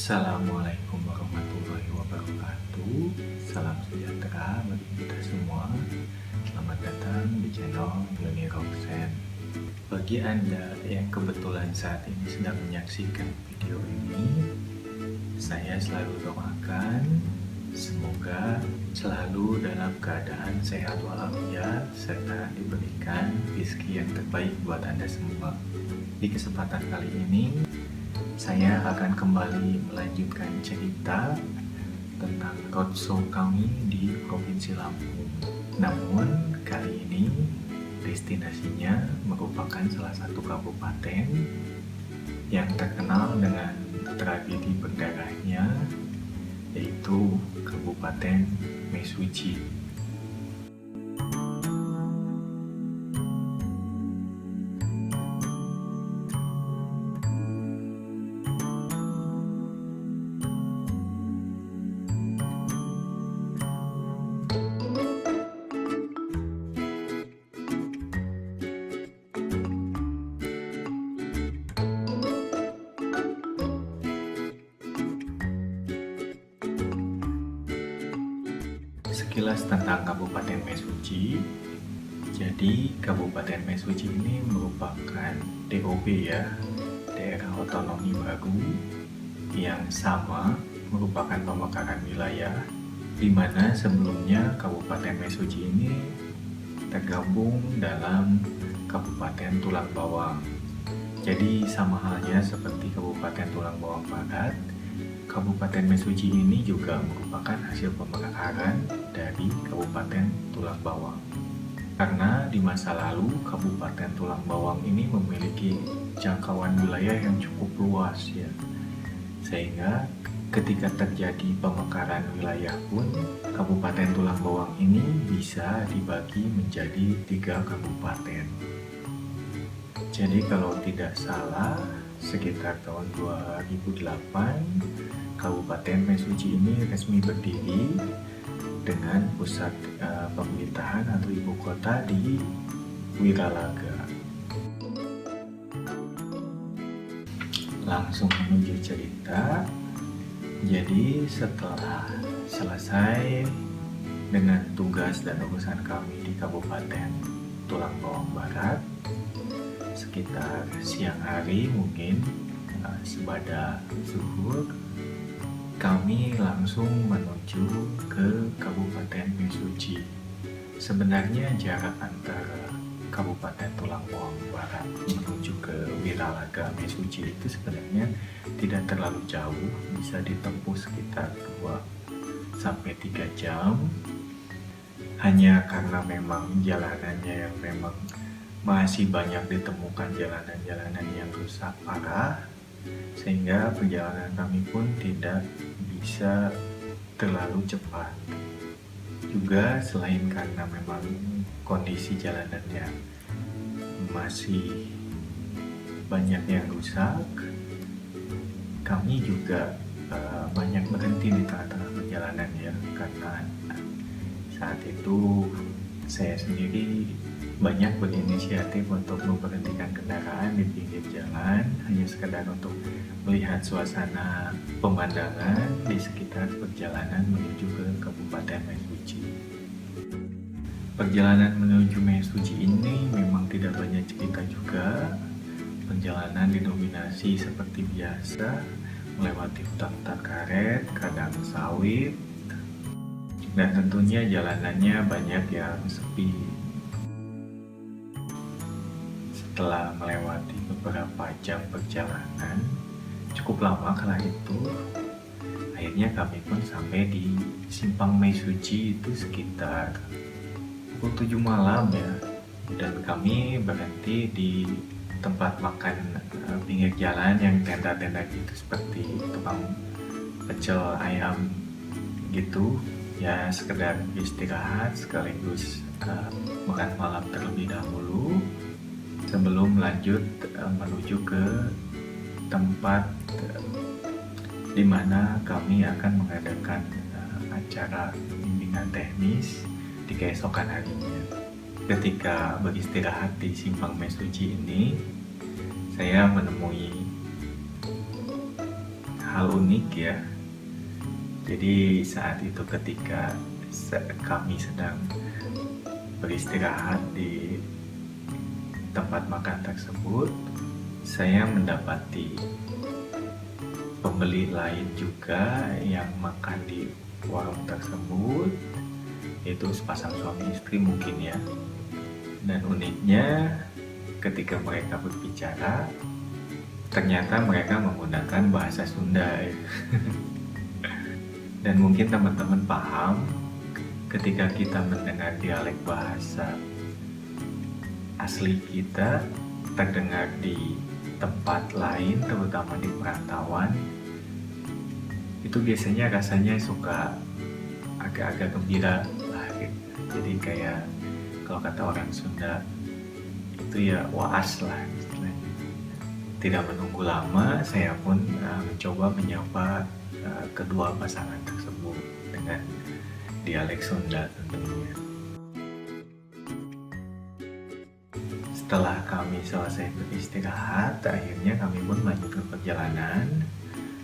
Assalamualaikum warahmatullahi wabarakatuh. Salam sejahtera bagi kita semua. Selamat datang di channel Yoni Roxen. Bagi Anda yang kebetulan saat ini sedang menyaksikan video ini, saya selalu doakan semoga selalu dalam keadaan sehat walafiat serta diberikan rezeki yang terbaik buat Anda semua. Di kesempatan kali ini saya akan kembali melanjutkan cerita tentang roadshow kami di Provinsi Lampung. Namun kali ini destinasinya merupakan salah satu kabupaten yang terkenal dengan tragedi berdarahnya, yaitu Kabupaten Mesuji. Sekilas tentang Kabupaten Mesuji. Jadi Kabupaten Mesuji ini merupakan DOB ya, daerah otonomi baru yang sama merupakan pemekaran wilayah, di mana sebelumnya Kabupaten Mesuji ini tergabung dalam Kabupaten Tulang Bawang. Jadi sama halnya seperti Kabupaten Tulang Bawang Barat, Kabupaten Mesuji ini juga merupakan hasil pemekaran dari Kabupaten Tulang Bawang. Karena di masa lalu Kabupaten Tulang Bawang ini memiliki jangkauan wilayah yang cukup luas ya. Sehingga ketika terjadi pemekaran wilayah pun Kabupaten Tulang Bawang ini bisa dibagi menjadi 3 kabupaten. Jadi kalau tidak salah sekitar tahun 2008 Kabupaten Mesuji ini resmi berdiri dengan pusat pemerintahan atau ibu kota di Wiralaga. Langsung menuju cerita. Jadi setelah selesai dengan tugas dan urusan kami di Kabupaten Tulang Bawang Barat, sekitar siang hari mungkin sebada zuhur, kami langsung menuju ke Kabupaten Mesuji. Sebenarnya jarak antara Kabupaten Tulang Bawang Barat menuju ke Wiralaga Mesuji itu sebenarnya tidak terlalu jauh, bisa ditempuh sekitar 2-3 jam. Hanya karena memang jalanannya yang memang masih banyak ditemukan jalanan-jalanan yang rusak parah, sehingga perjalanan kami pun tidak bisa terlalu cepat. Juga selain karena memang kondisi jalanannya masih banyak yang rusak, kami juga banyak berhenti di tengah-tengah perjalanan ya, karena saat itu saya sendiri banyak berinisiatif untuk memberhentikan kendaraan di pinggir jalan hanya sekedar untuk melihat suasana pemandangan di sekitar perjalanan menuju ke Kabupaten Mesuji. Perjalanan menuju Mesuji ini memang tidak banyak cerita juga. Perjalanan didominasi seperti biasa melewati hutan-hutan karet, kadang sawit, dan tentunya jalanannya banyak yang sepi. Setelah melewati beberapa jam perjalanan, cukup lama kala itu, akhirnya kami pun sampai di Simpang Mesuji itu sekitar pukul 7 malam ya. Dan kami berhenti di tempat makan pinggir jalan yang tenda-tenda gitu, seperti tukang pecel ayam gitu ya, sekedar istirahat sekaligus makan malam terlebih dahulu sebelum lanjut menuju ke tempat di mana kami akan mengadakan acara bimbingan teknis di keesokan harinya. Ketika beristirahat di Simpang Mesuji ini, saya menemui hal unik ya. Jadi saat itu ketika kami sedang beristirahat di tempat makan tersebut, saya mendapati pembeli lain juga yang makan di warung tersebut, itu sepasang suami istri mungkin ya. Dan uniknya ketika mereka berbicara, ternyata mereka menggunakan bahasa Sunda ya. Dan mungkin teman-teman paham ketika kita mendengar dialek bahasa asli kita terdengar di tempat lain, terutama di perantauan, itu biasanya rasanya suka agak-agak gembira lah gitu. Jadi kayak kalau kata orang Sunda itu ya waas lah istilahnya. Tidak menunggu lama, saya pun mencoba menyapa kedua pasangan tersebut dengan dialek Sunda tentunya. Setelah kami selesai beristirahat, akhirnya kami pun melanjutkan perjalanan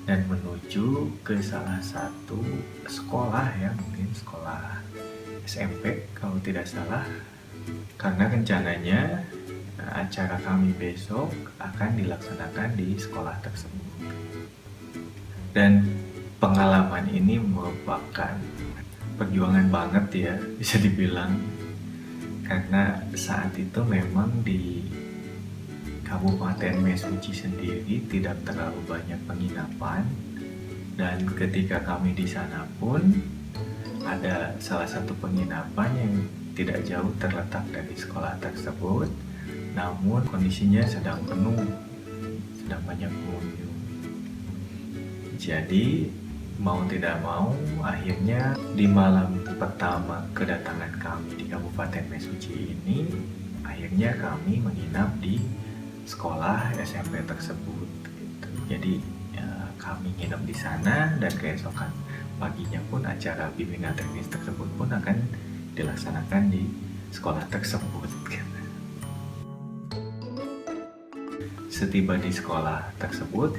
dan menuju ke salah satu sekolah ya, mungkin sekolah SMP kalau tidak salah, karena rencananya acara kami besok akan dilaksanakan di sekolah tersebut. Dan pengalaman ini merupakan perjuangan banget ya, bisa dibilang, karena saat itu memang di Kabupaten Mesuji sendiri tidak terlalu banyak penginapan, dan ketika kami di sana pun ada salah satu penginapan yang tidak jauh terletak dari sekolah tersebut, namun kondisinya sedang penuh, sedang banyak pengunjung. Jadi mau tidak mau, akhirnya di malam pertama kedatangan kami di Kabupaten Mesuji ini, akhirnya kami menginap di sekolah SMP tersebut gitu. Jadi kami nginap di sana, dan keesokan paginya pun acara bimbingan teknis tersebut pun akan dilaksanakan di sekolah tersebut gitu. Setiba di sekolah tersebut,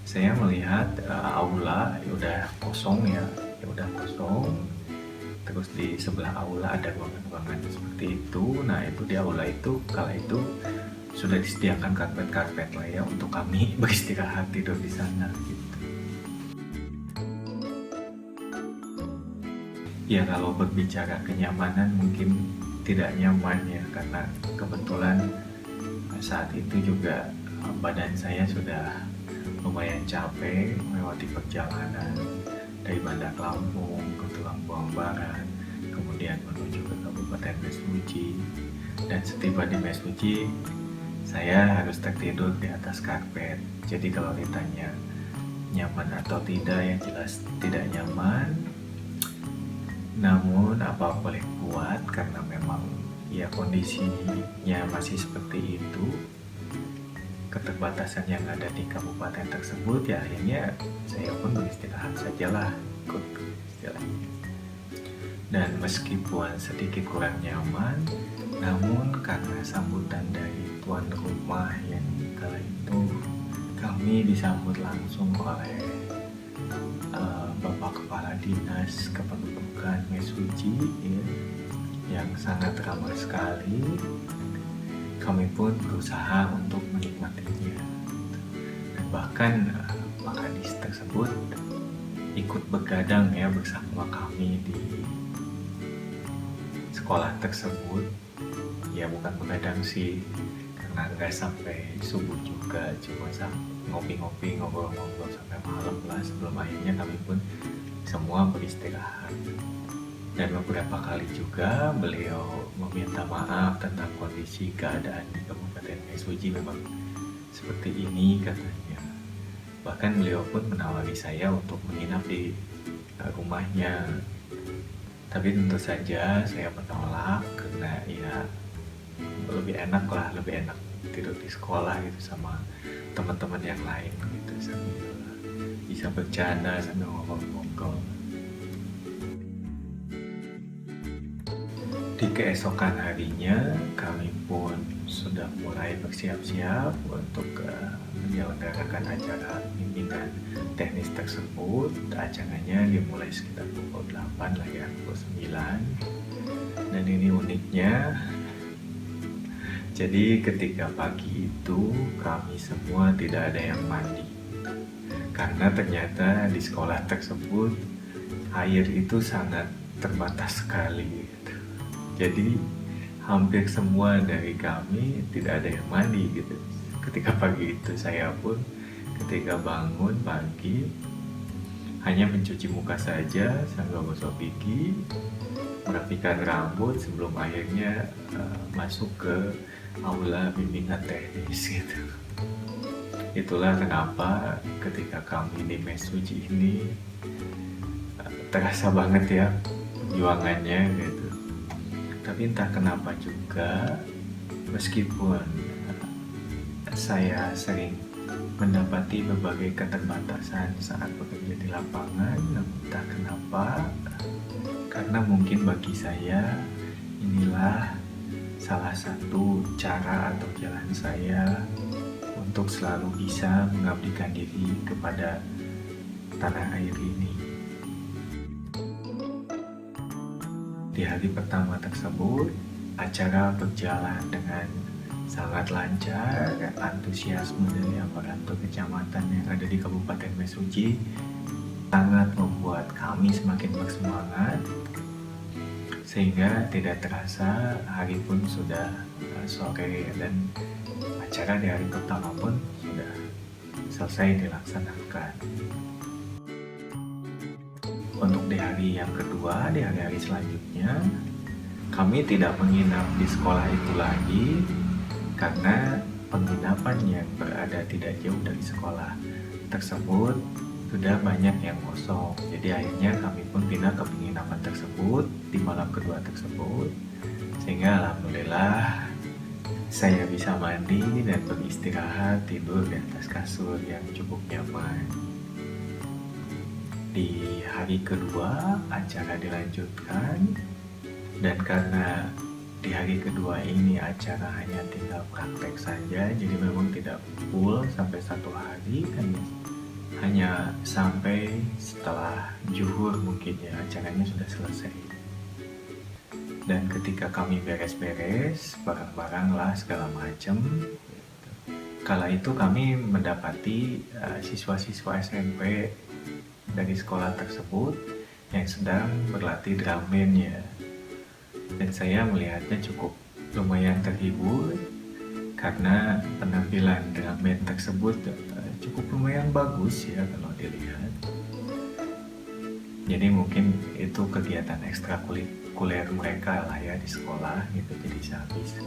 saya melihat aula udah kosong ya, udah kosong. Terus di sebelah aula ada ruangan-ruangan seperti itu. Nah itu di aula itu kala itu sudah disediakan karpet-karpet lah ya untuk kami beristirahat tidur di sana gitu. Ya kalau berbicara kenyamanan mungkin tidak nyaman ya, karena kebetulan saat itu juga badan saya sudah lumayan capek melewati perjalanan dari Bandar Lampung ke Tulang Buang Barat, kemudian menuju ke Kabupaten Mesuji. Dan setiba di Mesuji, saya harus tertidur di atas karpet. Jadi kalau ditanya nyaman atau tidak, yang jelas tidak nyaman. Namun apa boleh buat, karena memang ya kondisinya masih seperti itu, keterbatasan yang ada di kabupaten tersebut, ya akhirnya saya pun beristirahat sajalah, ikut istilahnya. Dan meskipun sedikit kurang nyaman, namun karena sambutan dari tuan rumah yang kala itu kami disambut langsung oleh Bapak Kepala Dinas Kependudukan Mesuji ya, yang sangat ramah sekali. Kami pun berusaha untuk menikmatinya, dan bahkan Pak Kadis tersebut ikut begadang ya bersama kami di sekolah tersebut. Ya bukan begadang sih, karena nggak sampai subuh juga, cuma ngopi-ngopi, ngobrol-ngobrol sampai malam lah, sebelum akhirnya kami pun semua beristirahat. Dan beberapa kali juga beliau meminta maaf tentang kondisi keadaan di Kabupaten Mesuji memang seperti ini katanya. Bahkan beliau pun menawari saya untuk menginap di rumahnya. Tapi tentu saja saya menolak, karena ya lebih enak tidur di sekolah gitu sama teman-teman yang lain gitu, sambil bisa bercanda sambil ngobrol-ngobrol. Di keesokan harinya, kami pun sudah mulai bersiap-siap untuk menyelenggarakan acara bimbingan teknis tersebut. Acaranya dimulai sekitar pukul 8 lah ya, pukul 9. Dan ini uniknya, jadi ketika pagi itu kami semua tidak ada yang mandi. Karena ternyata di sekolah tersebut air itu sangat terbatas sekali. Jadi hampir semua dari kami tidak ada yang mandi gitu. Ketika pagi itu saya pun ketika bangun pagi hanya mencuci muka saja sambil gosok gigi, merapikan rambut sebelum akhirnya masuk ke aula bimbingan teknis gitu. Itulah kenapa ketika kami di mes suci ini terasa banget ya perjuangannya gitu. Tapi entah kenapa juga, meskipun saya sering mendapati berbagai keterbatasan saat bekerja di lapangan, entah kenapa, karena mungkin bagi saya inilah salah satu cara atau jalan saya untuk selalu bisa mengabdikan diri kepada tanah air ini. Di hari pertama tersebut, acara berjalan dengan sangat lancar. Antusiasme dari aparatur kecamatan yang ada di Kabupaten Mesuji sangat membuat kami semakin bersemangat, sehingga tidak terasa hari pun sudah sore dan acara di hari pertama pun sudah selesai dilaksanakan. Untuk di hari yang kedua, di hari-hari selanjutnya, kami tidak menginap di sekolah itu lagi karena penginapan yang berada tidak jauh dari sekolah tersebut sudah banyak yang kosong. Jadi akhirnya kami pun pindah ke penginapan tersebut di malam kedua tersebut, sehingga alhamdulillah saya bisa mandi dan beristirahat tidur di atas kasur yang cukup nyaman. Di hari kedua acara dilanjutkan, dan karena di hari kedua ini acara hanya tinggal praktek saja, jadi memang tidak full sampai 1 hari, kan hanya sampai setelah zuhur mungkin ya acaranya sudah selesai. Dan ketika kami beres-beres barang-barang lah segala macam, kala itu kami mendapati siswa-siswa SMP dari sekolah tersebut yang sedang berlatih drum band ya. Dan saya melihatnya cukup lumayan terhibur karena penampilan drum band tersebut cukup lumayan bagus ya kalau dilihat. Jadi mungkin itu kegiatan ekstrakurikuler mereka lah ya di sekolah gitu. Jadi sehabis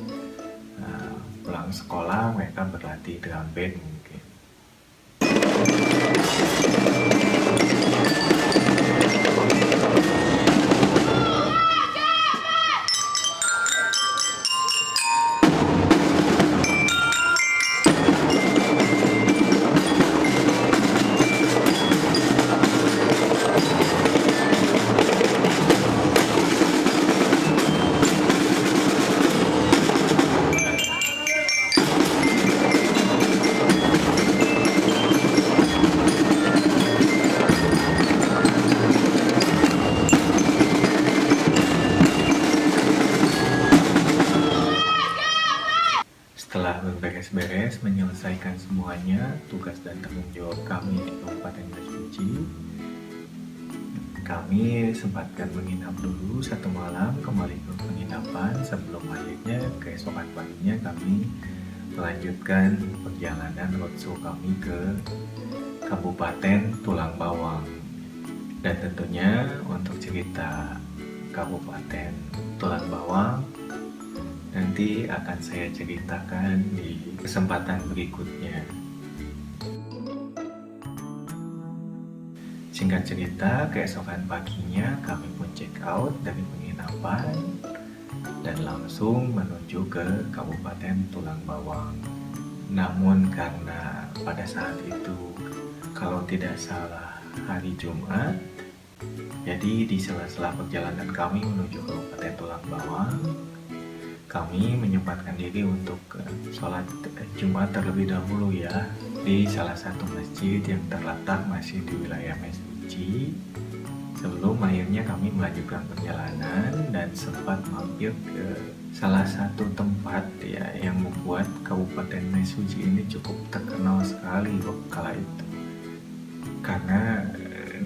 pulang sekolah mereka berlatih drum band mungkin. Setelah beres-beres menyelesaikan semuanya tugas dan tanggung jawab kami di Kabupaten Mesuji, kami sempatkan menginap dulu 1 malam kembali ke penginapan sebelum akhirnya keesokan paginya kami melanjutkan perjalanan roadshow kami ke Kabupaten Tulang Bawang. Dan tentunya untuk cerita Kabupaten Tulang Bawang nanti akan saya ceritakan di kesempatan berikutnya. Singkat cerita, keesokan paginya kami pun check out dari penginapan dan langsung menuju ke Kabupaten Tulang Bawang. Namun karena pada saat itu, kalau tidak salah hari Jumat, Jadi di sela-sela perjalanan kami menuju Kabupaten Tulang Bawang, kami menyempatkan diri untuk sholat Jumat terlebih dahulu ya, di salah satu masjid yang terletak masih di wilayah Mesuji. Sebelum akhirnya kami melanjutkan perjalanan dan sempat mampir ke salah satu tempat ya yang membuat Kabupaten Mesuji ini cukup terkenal sekali waktu kala itu. Karena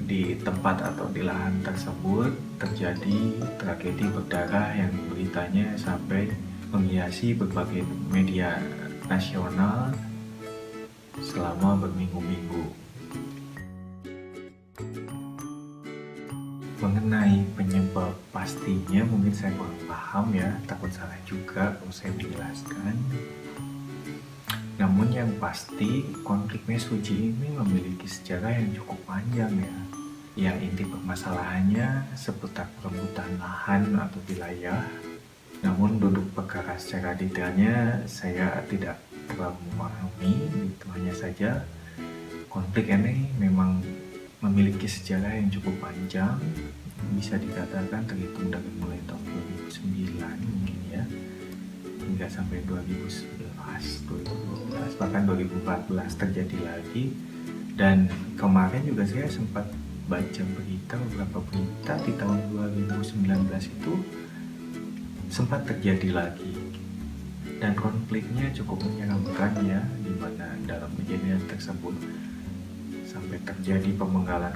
di tempat atau di lahan tersebut terjadi tragedi berdarah yang beritanya sampai menghiasi berbagai media nasional selama berminggu-minggu. Mengenai penyebab pastinya mungkin saya kurang paham ya, takut salah juga kalau saya menjelaskan. Namun yang pasti konflik Mesuji ini memiliki sejarah yang cukup panjang ya. Yang inti permasalahannya seputar perebutan lahan atau wilayah. Namun duduk perkara secara detailnya saya tidak terlalu memahami, itu hanya saja konflik ini memang memiliki sejarah yang cukup panjang, bisa dikatakan terhitung dari mulai tahun 2009 mungkin ya, hingga sampai 2011, 2012, bahkan 2014 terjadi lagi. Dan kemarin juga saya sempat baca beberapa berita di tahun 2019 itu sempat terjadi lagi, dan konfliknya cukup menyeramkan ya, di mana dalam kejadian tersebut sampai terjadi pemenggalan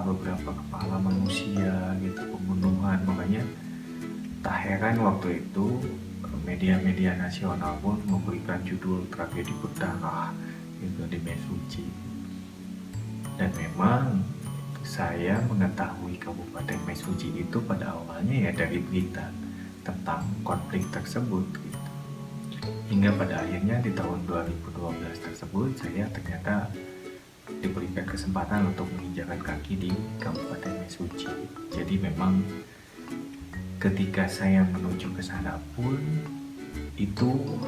beberapa kepala manusia gitu, pembunuhan. Makanya tak heran waktu itu media-media nasional pun memberikan judul tragedi berdarah gitu di Mesuji. Dan memang saya mengetahui Kabupaten Mesuji itu pada awalnya ya dari berita tentang konflik tersebut gitu. Hingga pada akhirnya di tahun 2012 tersebut saya ternyata diberikan kesempatan untuk menginjakan kaki di Kabupaten Mesuji. Jadi memang ketika saya menuju ke sana pun itu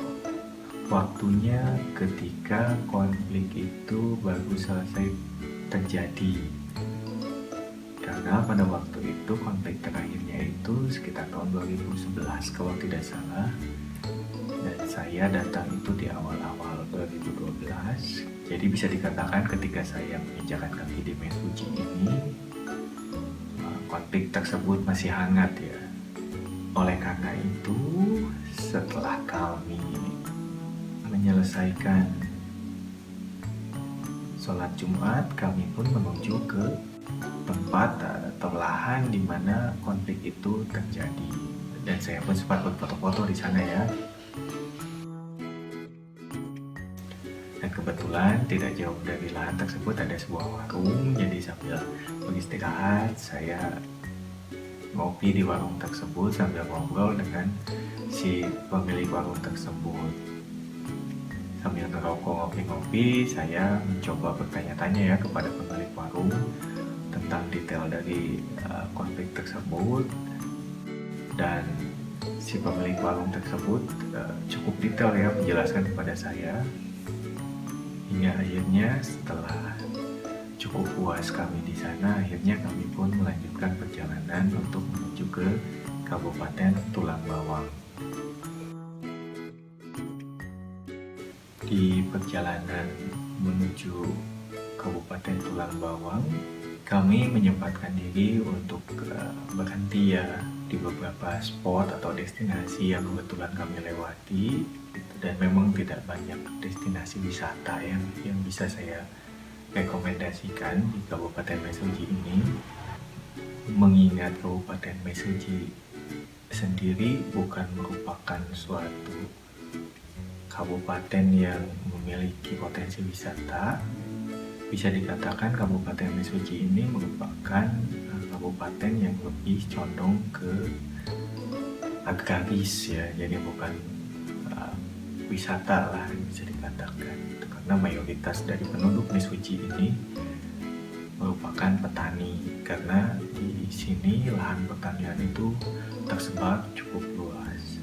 waktunya ketika konflik itu baru selesai terjadi. Karena pada waktu itu konflik terakhirnya itu sekitar tahun 2011 kalau tidak salah. Dan saya datang itu di awal-awal 2012. Jadi bisa dikatakan ketika saya menginjakan kaki di Mesuji ini, konflik tersebut masih hangat ya. Oleh karena itu, setelah kami menyelesaikan sholat Jumat, kami pun menuju ke tempat atau lahan di mana konflik itu terjadi. Dan saya pun sempat berfoto-foto di sana ya. Dan kebetulan tidak jauh dari lahan tersebut ada sebuah warung, jadi sambil beristirahat saya ngopi di warung tersebut sambil ngobrol dengan si pemilik warung tersebut. Sambil ngerokok ngopi-ngopi, saya mencoba bertanya-tanya ya kepada pemilik warung tentang detail dari konflik tersebut. Dan si pemilik warung tersebut cukup detail ya menjelaskan kepada saya. Hingga akhirnya setelah cukup puas kami di sana, akhirnya kami pun melanjutkan perjalanan untuk menuju ke Kabupaten Tulang Bawang. Di perjalanan menuju Kabupaten Tulang Bawang, kami menyempatkan diri untuk berhenti ya di beberapa spot atau destinasi yang kebetulan kami lewati. Dan memang tidak banyak destinasi wisata yang bisa saya rekomendasikan di Kabupaten Mesuji ini. Mengingat Kabupaten Mesuji sendiri bukan merupakan suatu kabupaten yang memiliki potensi wisata, bisa dikatakan Kabupaten Mesuji ini merupakan kabupaten yang lebih condong ke agraris ya, jadi bukan wisata lah bisa dikatakan, karena mayoritas dari penduduk Mesuji ini merupakan petani, karena di sini lahan pertanian itu tersebar cukup luas.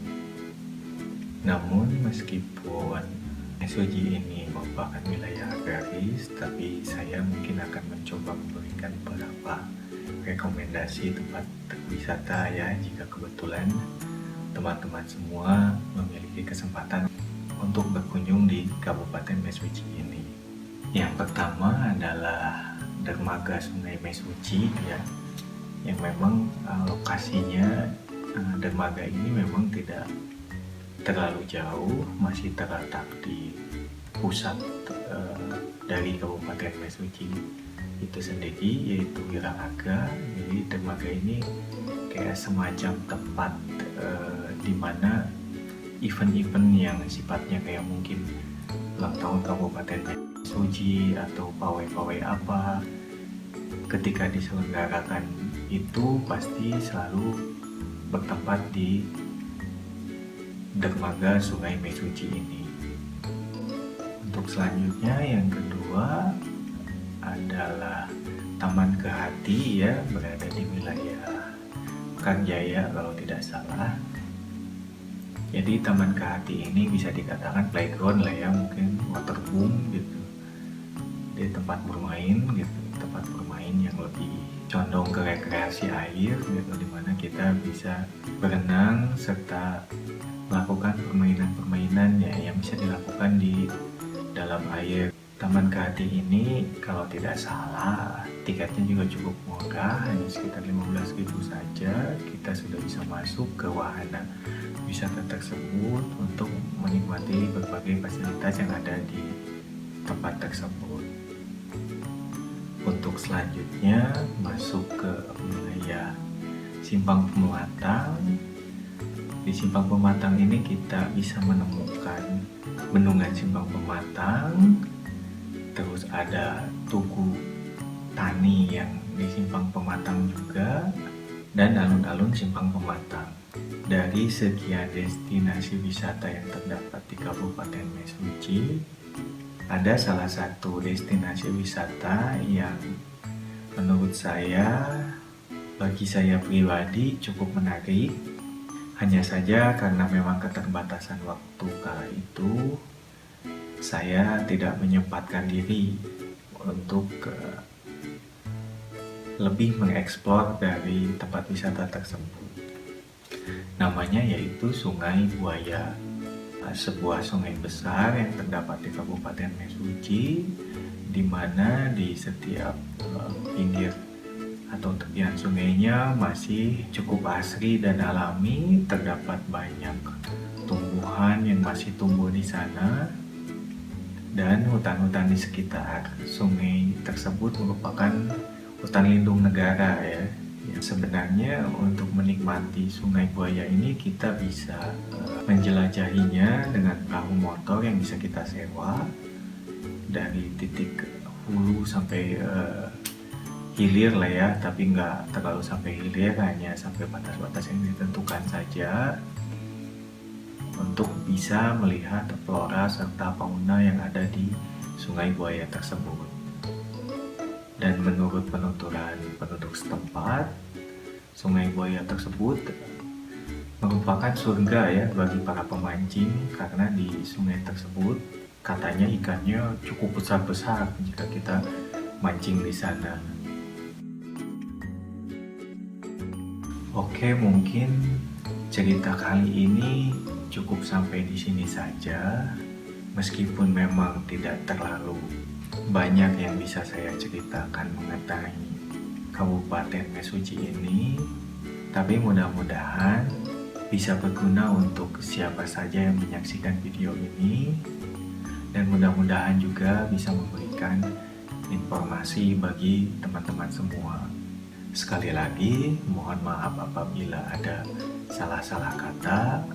Namun meskipun Mesuji ini merupakan wilayah agraris, tapi saya mungkin akan mencoba memberikan beberapa rekomendasi tempat wisata ya, jika kebetulan teman-teman semua memiliki kesempatan untuk berkunjung di Kabupaten Mesuji ini. Yang pertama adalah dermaga Sungai Mesuji ya, yang memang lokasinya dermaga ini memang tidak terlalu jauh, masih terletak di pusat dari Kabupaten Mesuji itu sendiri, yaitu Wiraraga. Jadi dermaga ini kayak semacam tempat di mana event-event yang sifatnya kayak mungkin ulang tahun Kabupaten Mesuji atau pawai-pawai apa, ketika diselenggarakan itu pasti selalu bertempat di dermaga Sungai Mesuji ini. Untuk selanjutnya yang kedua adalah Taman Kehati ya, berada di wilayah Pekan Jaya kalau tidak salah. Jadi Taman Kehati ini bisa dikatakan playground lah ya, mungkin waterboom gitu. Dia tempat bermain gitu, tempat bermain yang lebih condong ke rekreasi air gitu, dimana kita bisa berenang serta melakukan permainan-permainan ya, yang bisa dilakukan di dalam air. Taman Kehati ini kalau tidak salah tiketnya juga cukup murah, hanya sekitar 15.000 saja. Kita sudah bisa masuk ke wahana wisata tersebut untuk menikmati berbagai fasilitas yang ada di tempat tersebut. Untuk selanjutnya masuk ke wilayah Simpang Pematang. Di Simpang Pematang ini kita bisa menemukan Bendungan Simpang Pematang, terus ada Tugu Tani yang di Simpang Pematang juga, dan alun-alun Simpang Pematang. Dari sekian destinasi wisata yang terdapat di Kabupaten Mesuji, ada salah satu destinasi wisata yang menurut saya, bagi saya pribadi cukup menarik. Hanya saja karena memang keterbatasan waktu kala itu, saya tidak menyempatkan diri untuk lebih mengeksplor dari tempat wisata tersebut. Namanya yaitu Sungai Buaya, sebuah sungai besar yang terdapat di Kabupaten Mesuji, di mana di setiap pinggir atau tepian sungainya masih cukup asri dan alami. Terdapat banyak tumbuhan yang masih tumbuh di sana, dan hutan-hutan di sekitar sungai tersebut merupakan hutan lindung negara ya. Sebenarnya untuk menikmati Sungai Buaya ini kita bisa menjelajahinya dengan perahu motor yang bisa kita sewa dari titik hulu sampai hilir lah ya, tapi nggak terlalu sampai hilir, hanya sampai batas-batas yang ditentukan saja, untuk bisa melihat flora serta fauna yang ada di Sungai Buaya tersebut. Dan menurut penuturan penduduk setempat, Sungai Buaya tersebut merupakan surga ya bagi para pemancing, karena di sungai tersebut katanya ikannya cukup besar-besar jika kita mancing di sana. Oke, mungkin cerita kali ini cukup sampai di sini saja. Meskipun memang tidak terlalu banyak yang bisa saya ceritakan mengenai Kabupaten Mesuji ini, tapi mudah-mudahan bisa berguna untuk siapa saja yang menyaksikan video ini, dan mudah-mudahan juga bisa memberikan informasi bagi teman-teman semua. Sekali lagi, mohon maaf apabila ada salah-salah kata.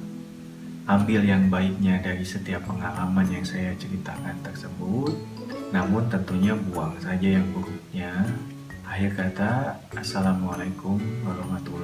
Ambil yang baiknya dari setiap pengalaman yang saya ceritakan tersebut, namun tentunya buang saja yang buruknya. Akhir kata, Assalamualaikum warahmatullahi wabarakatuh.